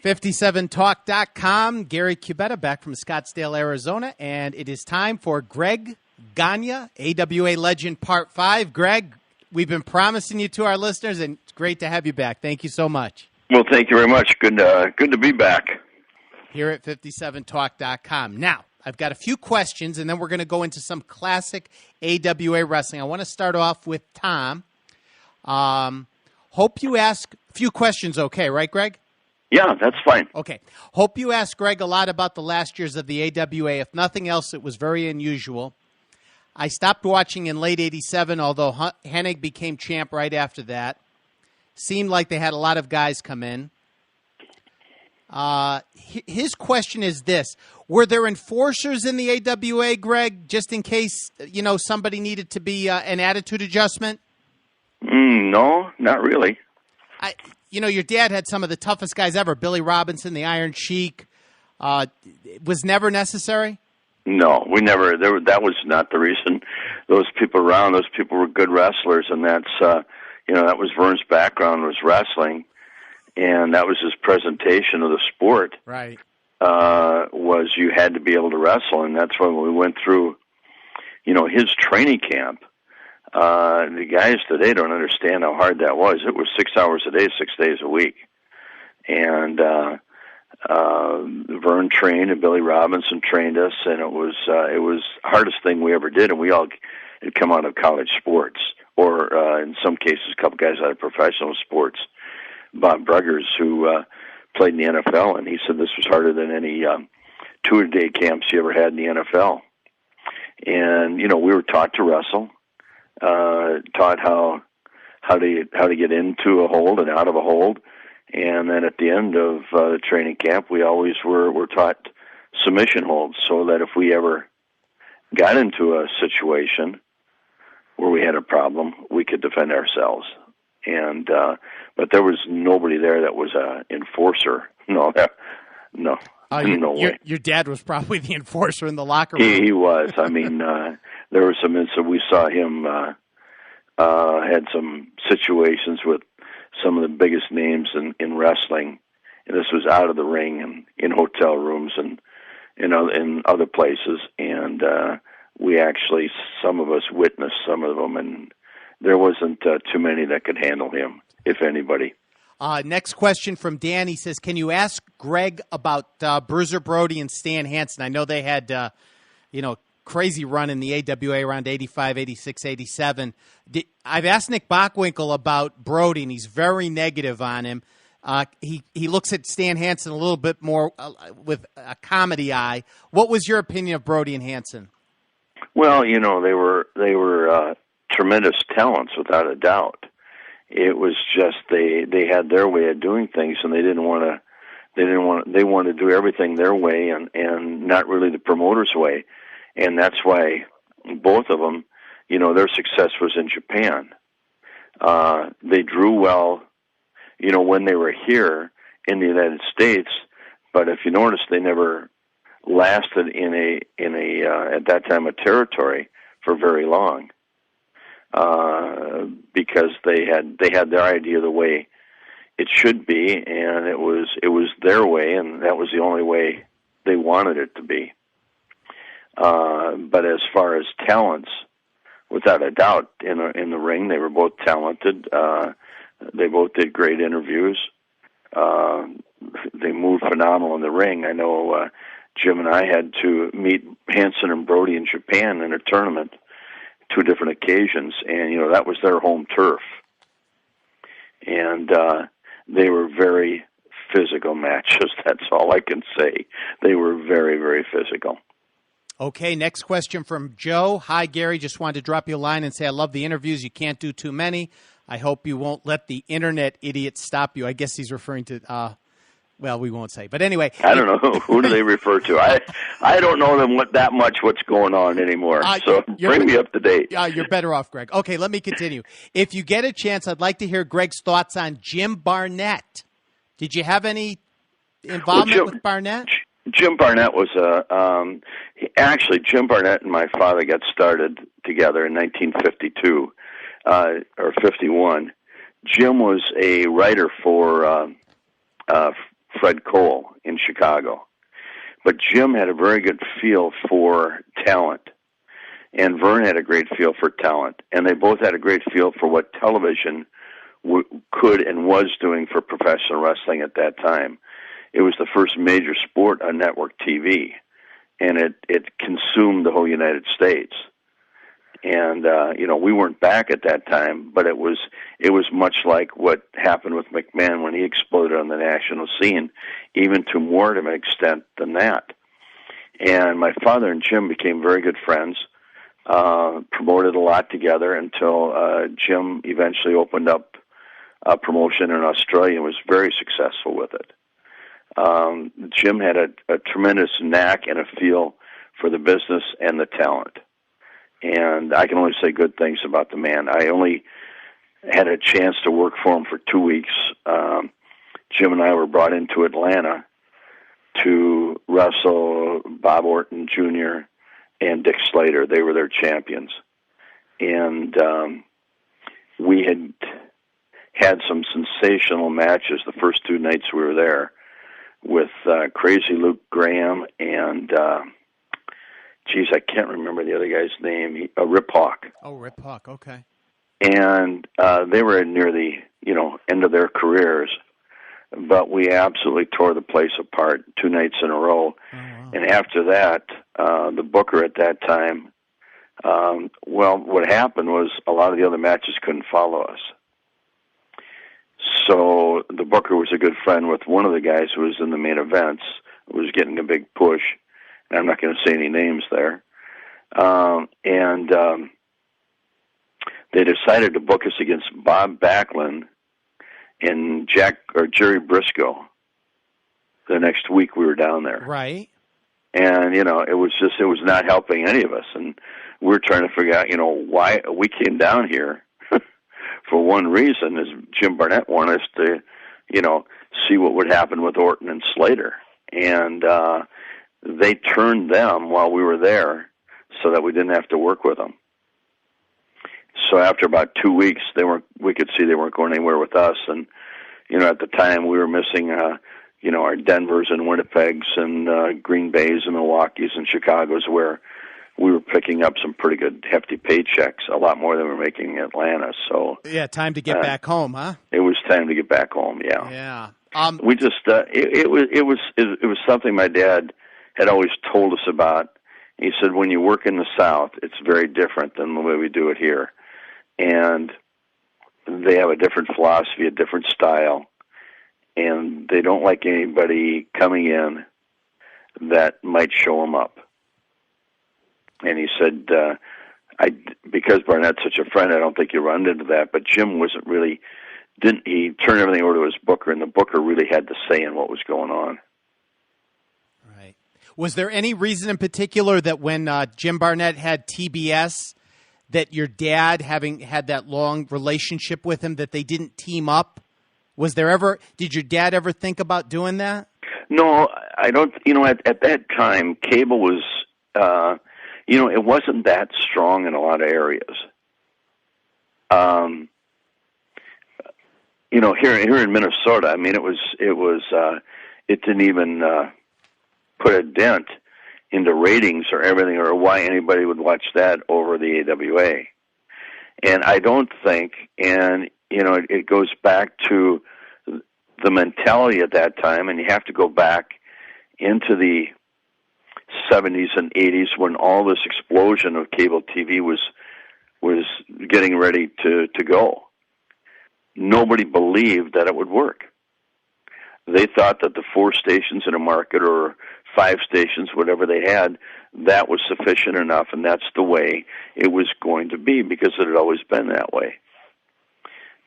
57talk.com. Gary Cubetta back from Scottsdale, Arizona, and it is time for Greg Gagne, AWA Legend Part 5. Greg, we've been promising you to our listeners, and it's great to have you back. Thank you so much. Well, thank you very much. Good to be back. Here at 57talk.com. Now, I've got a few questions, and then we're going to go into some classic AWA wrestling. I want to start off with Tom. Hope you ask a few questions, okay, right, Greg? Yeah, that's fine. Okay. Hope you asked Greg a lot about the last years of the AWA. If nothing else, it was very unusual. I stopped watching in late 87, although Hennig became champ right after that. Seemed like they had a lot of guys come in. His question is this. Were there enforcers in the AWA, Greg, just in case, somebody needed to be an attitude adjustment? No, not really. Your dad had some of the toughest guys ever, Billy Robinson, the Iron Sheik. It was never necessary? No, we never. That was not the reason. Those people were good wrestlers, and that's, that was Vern's background, was wrestling. And that was his presentation of the sport. Right. Was you had to be able to wrestle, and that's when we went through, his training camp. The guys today don't understand how hard that was. It was 6 hours a day, 6 days a week. And Vern trained, and Billy Robinson trained us, and it was the hardest thing we ever did, and we all had come out of college sports, or in some cases, a couple guys out of professional sports. Bob Bruggers, who played in the NFL, and he said this was harder than any two-a-day camps he ever had in the NFL. And we were taught to wrestle, taught how to get into a hold and out of a hold, and then at the end of the training camp, we always were taught submission holds, so that if we ever got into a situation where we had a problem, we could defend ourselves. And but there was nobody there that was an enforcer. No way. Your dad was probably the enforcer in the locker room. He was. I mean, there were some instances we saw him had some situations with some of the biggest names in wrestling, and this was out of the ring and in hotel rooms and in other places. And we actually, some of us witnessed some of them, and there wasn't too many that could handle him, if anybody. Next question from Dan. He says, can you ask Greg about Bruiser Brody and Stan Hansen? I know they had, crazy run in the AWA around 85, 86, 87. I've asked Nick Bockwinkel about Brody, and he's very negative on him. He looks at Stan Hansen a little bit more with a comedy eye. What was your opinion of Brody and Hansen? Well, they were tremendous talents, without a doubt. It was just they had their way of doing things, and they wanted to do everything their way and not really the promoter's way. And that's why both of them, their success was in Japan. They drew well, when they were here in the United States, but if you notice, they never lasted in a at that time a territory for very long. Because they had their idea of the way it should be, and it was their way, and that was the only way they wanted it to be. But as far as talents, without a doubt, in the ring, they were both talented. They both did great interviews. They moved phenomenal in the ring. I know Jim and I had to meet Hansen and Brody in Japan in a tournament, 2 different occasions, and that was their home turf. And they were very physical matches. That's all I can say. They were very, very physical. Okay, next question from Joe. Hi, Gary. Just wanted to drop you a line and say I love the interviews. You can't do too many. I hope you won't let the internet idiots stop you. I guess he's referring to well, we won't say. But anyway. I don't know. Who do they refer to? I don't know them that much what's going on anymore. So bring me up to date. You're better off, Greg. Okay, let me continue. If you get a chance, I'd like to hear Greg's thoughts on Jim Barnett. Did you have any involvement with Barnett? Jim Barnett was actually, Jim Barnett and my father got started together in 1952 or 51. Jim was a writer for Fred Cole in Chicago. But Jim had a very good feel for talent, and Vern had a great feel for talent, and they both had a great feel for what television could and was doing for professional wrestling at that time. It was the first major sport on network TV, and it consumed the whole United States. And we weren't back at that time, but it was much like what happened with McMahon when he exploded on the national scene, even to more of an extent than that. And my father and Jim became very good friends, promoted a lot together until Jim eventually opened up a promotion in Australia and was very successful with it. Jim had a tremendous knack and a feel for the business and the talent. And I can only say good things about the man. I only had a chance to work for him for 2 weeks. Jim and I were brought into Atlanta to wrestle Bob Orton Jr. and Dick Slater. They were their champions. And we had some sensational matches the first 2 nights we were there with Crazy Luke Graham and... I can't remember the other guy's name. Rip Hawk. Oh, Rip Hawk. Okay. And they were near the end of their careers, but we absolutely tore the place apart 2 nights in a row. Oh, wow. And after that, the booker at that time, what happened was a lot of the other matches couldn't follow us. So the booker was a good friend with one of the guys who was in the main events, who was getting a big push. I'm not going to say any names there. They decided to book us against Bob Backlund and Jerry Briscoe the next week we were down there. Right. And, it was not helping any of us. And we were trying to figure out, why we came down here for one reason, is Jim Barnett wanted us to, see what would happen with Orton and Slater. And, they turned them while we were there so that we didn't have to work with them. So after about 2 weeks, we could see they weren't going anywhere with us. And, at the time we were missing, our Denvers and Winnipegs and Green Bays and Milwaukees and Chicagos, where we were picking up some pretty good hefty paychecks, a lot more than we were making in Atlanta. So yeah, time to get back home, huh? It was time to get back home. Yeah. Yeah. We just it was something my dad had always told us about. He said, when you work in the South, it's very different than the way we do it here. And they have a different philosophy, a different style, and they don't like anybody coming in that might show them up. And he said, because Barnett's such a friend, I don't think you run into that. But Jim he turned everything over to his booker, and the booker really had the say in what was going on. Was there any reason in particular that when Jim Barnett had TBS, that your dad, having had that long relationship with him, that they didn't team up? Did your dad ever think about doing that? No, I don't. At that time, cable was, it wasn't that strong in a lot of areas. Here in Minnesota, I mean, it didn't even put a dent into ratings or everything, or why anybody would watch that over the AWA. And I don't think, and it goes back to the mentality at that time, and you have to go back into the 70s and 80s when all this explosion of cable TV was getting ready to go. Nobody believed that it would work. They thought that the 4 stations in a market, or 5 stations, whatever they had, that was sufficient enough, and that's the way it was going to be, because it had always been that way.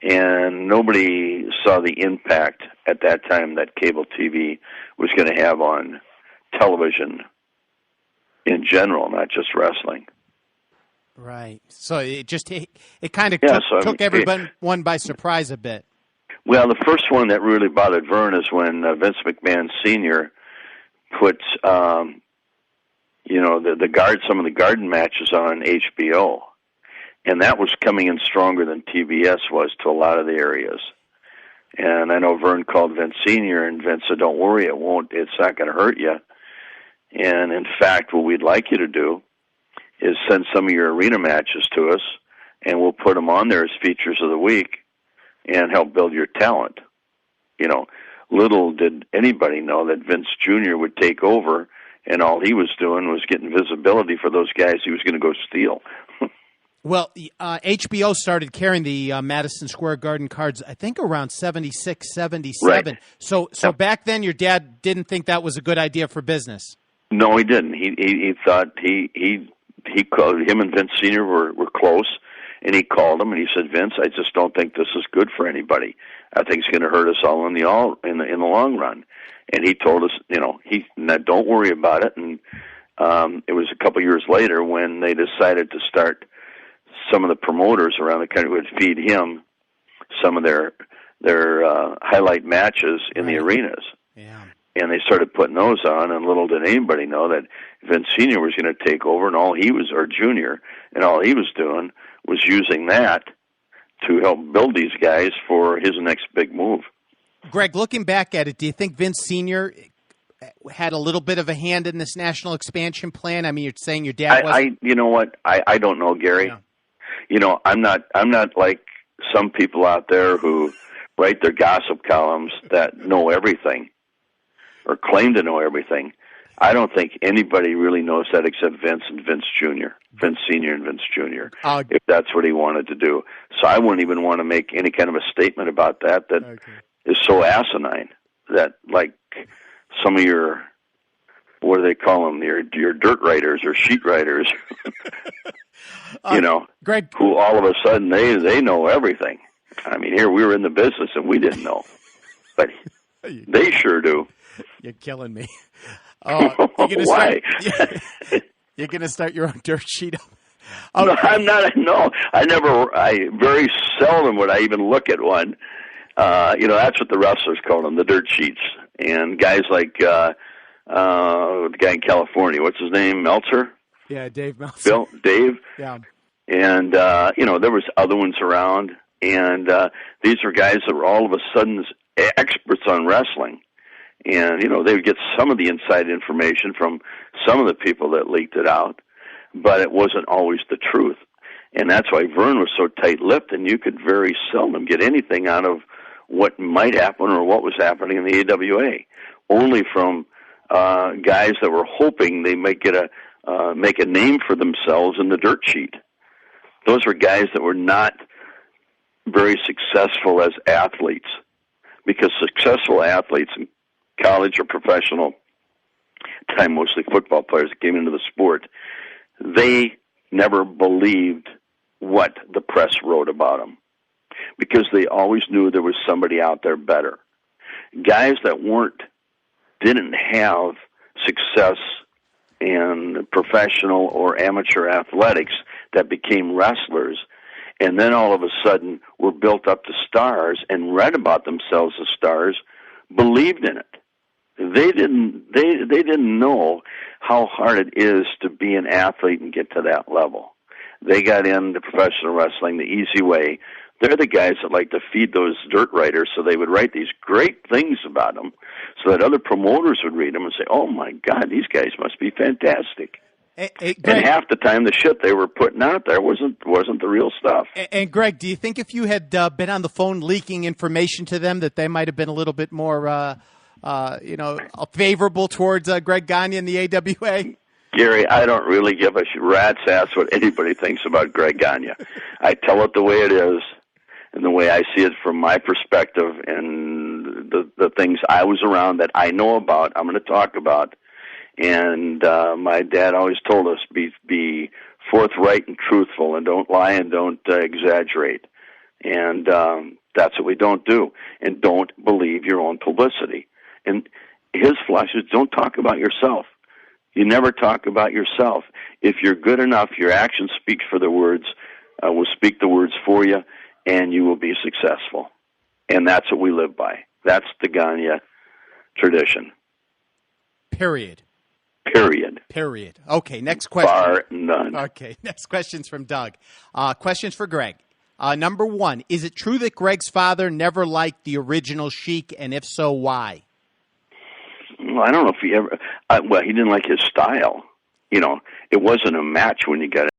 And nobody saw the impact at that time that cable TV was going to have on television in general, not just wrestling. Right. So it kind of took everyone by surprise a bit. Well, the first one that really bothered Vern is when Vince McMahon Sr. put, some of the garden matches on HBO, and that was coming in stronger than TBS was to a lot of the areas. And I know Vern called Vince Sr., and Vince said, don't worry, it's not going to hurt you. And in fact, what we'd like you to do is send some of your arena matches to us, and we'll put them on there as features of the week and help build your talent. You know, little did anybody know that Vince Jr. would take over, and all he was doing was getting visibility for those guys he was going to go steal. Well, HBO started carrying the Madison Square Garden cards, I think, around 76, 77. Right. So back then, your dad didn't think that was a good idea for business. No, he didn't. He thought he called him and Vince Sr. were close, and he called him and he said, Vince, I just don't think this is good for anybody. I think it's going to hurt us all in the long run. And he told us, you know, don't worry about it. And it was a couple years later when they decided to start. Some of the promoters around the country would feed him some of their highlight matches in the arenas. Yeah. And they started putting those on, and little did anybody know that Vince Sr. was going to take over, or Junior, and all he was doing was using that to help build these guys for his next big move. Greg, looking back at it, do you think Vince Sr. had a little bit of a hand in this national expansion plan? I mean, you're saying your dad was. You know what? I don't know, Gary. Yeah. You know, I'm not like some people out there who write their gossip columns that know everything or claim to know everything. I don't think anybody really knows that except Vince and Vince Jr., Vince Sr. and Vince Jr., if that's what he wanted to do. So I wouldn't even want to make any kind of a statement about that is so asinine that, like, some of your, what do they call them, your dirt writers or sheet writers, you know, Greg, who all of a sudden they know everything. I mean, here we were in the business and we didn't know, but they sure do. You're killing me. You're gonna Why? You're going to start your own dirt sheet. Okay. No, I'm not. No, I very seldom would I even look at one. You know, that's what the wrestlers call them, the dirt sheets. And guys like the guy in California, what's his name, Meltzer? Yeah, Dave Meltzer. Dave. Yeah. And, you know, there was other ones around. And these were guys that were all of a sudden experts on wrestling. And, you know, they would get some of the inside information from some of the people that leaked it out. But it wasn't always the truth. And that's why Vern was so tight-lipped, and you could very seldom get anything out of what might happen or what was happening in the AWA. Only from guys that were hoping they might get make a name for themselves in the dirt sheet. Those were guys that were not very successful as athletes, because successful athletes in college or professional time, mostly football players that came into the sport, they never believed what the press wrote about them, because they always knew there was somebody out there better. Guys that didn't have success in professional or amateur athletics that became wrestlers, and then all of a sudden were built up to stars and read about themselves as stars, believed in it. They didn't know how hard it is to be an athlete and get to that level. They got into professional wrestling the easy way. They're the guys that like to feed those dirt writers, so they would write these great things about them so that other promoters would read them and say, oh, my God, these guys must be fantastic. And half the time, the shit they were putting out there wasn't the real stuff. And Greg, do you think if you had been on the phone leaking information to them that they might have been a little bit more, favorable towards Greg Gagne in the AWA? Gary, I don't really give a rat's ass what anybody thinks about Greg Gagne. I tell it the way it is and the way I see it from my perspective and the things I was around that I know about, I'm going to talk about. And my dad always told us, be forthright and truthful, and don't lie and don't exaggerate. And that's what we don't do. And don't believe your own publicity. And his philosophy is, don't talk about yourself. You never talk about yourself. If you're good enough, your action speaks for the words, will speak the words for you, and you will be successful. And that's what we live by. That's the Gagne tradition. Period. Okay, next question. Bar none. Okay, next question's from Doug. Questions for Greg. Number one, is it true that Greg's father never liked the original Sheik, and if so, why? Well, I don't know if he ever. Well, he didn't like his style. You know, it wasn't a match when you got